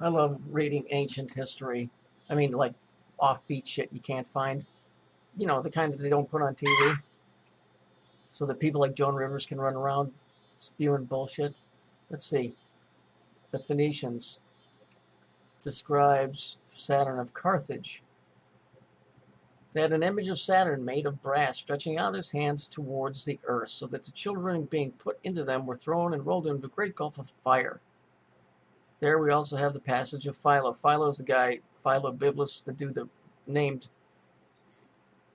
I love reading ancient history. I mean, like offbeat shit you can't find. You know, the kind that they don't put on TV so that people like Joan Rivers can run around spewing bullshit. Let's see. The Phoenicians describes Saturn of Carthage. They had an image of Saturn made of brass stretching out his hands towards the earth so that the children being put into them were thrown and rolled into a great gulf of fire. There we also have the passage of Philo. Philo's the guy, Philo-Biblis, the dude that named,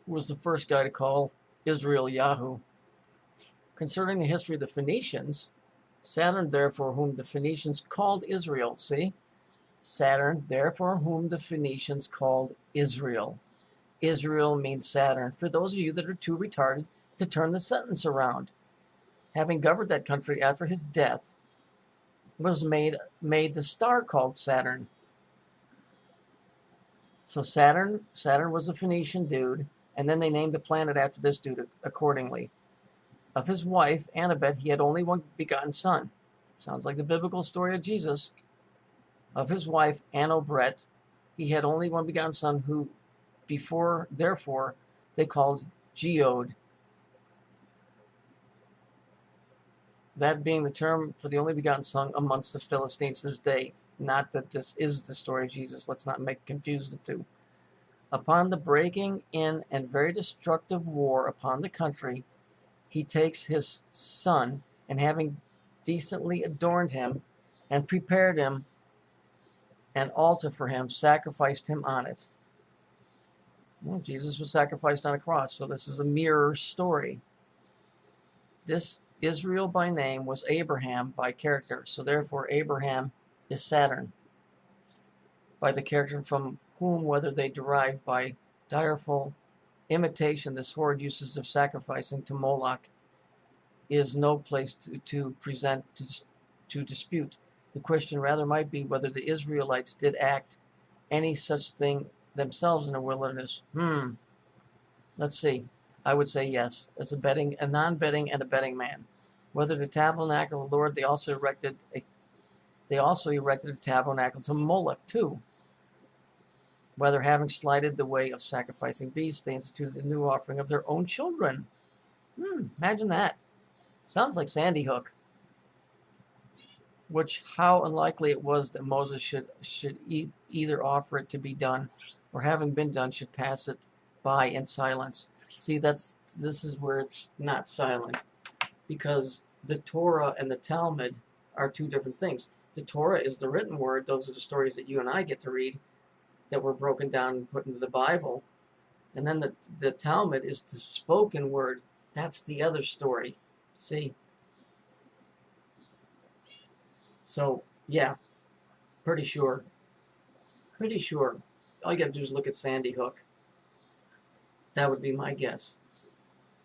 was the first guy to call Israel Yahoo. Concerning the history of the Phoenicians, Saturn, therefore, whom the Phoenicians called Israel. See? Saturn, therefore, whom the Phoenicians called Israel. Israel means Saturn. For those of you that are too retarded to turn the sentence around, having governed that country after his death, was made the star called Saturn. So Saturn was a Phoenician dude, and then they named the planet after this dude accordingly. Of his wife, Annabeth, he had only one begotten son. Sounds like the biblical story of Jesus. Of his wife, Annobret, he had only one begotten son who therefore, they called Geode. That being the term for the only begotten son amongst the Philistines this day. Not that this is the story of Jesus. Let's not confuse the two. Upon the breaking in and very destructive war upon the country, he takes his son, and having decently adorned him, and prepared him an altar for him, sacrificed him on it. Well, Jesus was sacrificed on a cross, so this is a mirror story. This Israel by name was Abraham by character, so therefore Abraham is Saturn. By the character from whom, whether they derived by direful imitation, this horrid uses of sacrificing to Moloch, is no place to dispute. The question rather might be whether the Israelites did act any such thing themselves in the wilderness. Let's see. I would say yes, as a non-betting and a betting man. Whether the tabernacle of the Lord, they also erected a tabernacle to Moloch too. Whether having slighted the way of sacrificing beasts, they instituted a new offering of their own children. Imagine that. Sounds like Sandy Hook. Which, how unlikely it was that Moses should either offer it to be done, or having been done, should pass it by in silence. See, this is where it's not silent, because the Torah and the Talmud are two different things. The Torah is the written word; those are the stories that you and I get to read, that were broken down and put into the Bible, and then the Talmud is the spoken word. That's the other story. See. So, yeah, pretty sure. Pretty sure. All you gotta do is look at Sandy Hook. That would be my guess.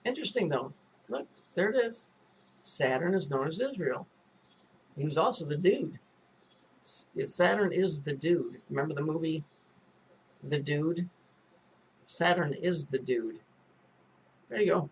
Interesting, though. Look, there it is. Saturn is known as Israel. He was also the dude. Saturn is the dude. Remember the movie The Dude? Saturn is the dude. There you go.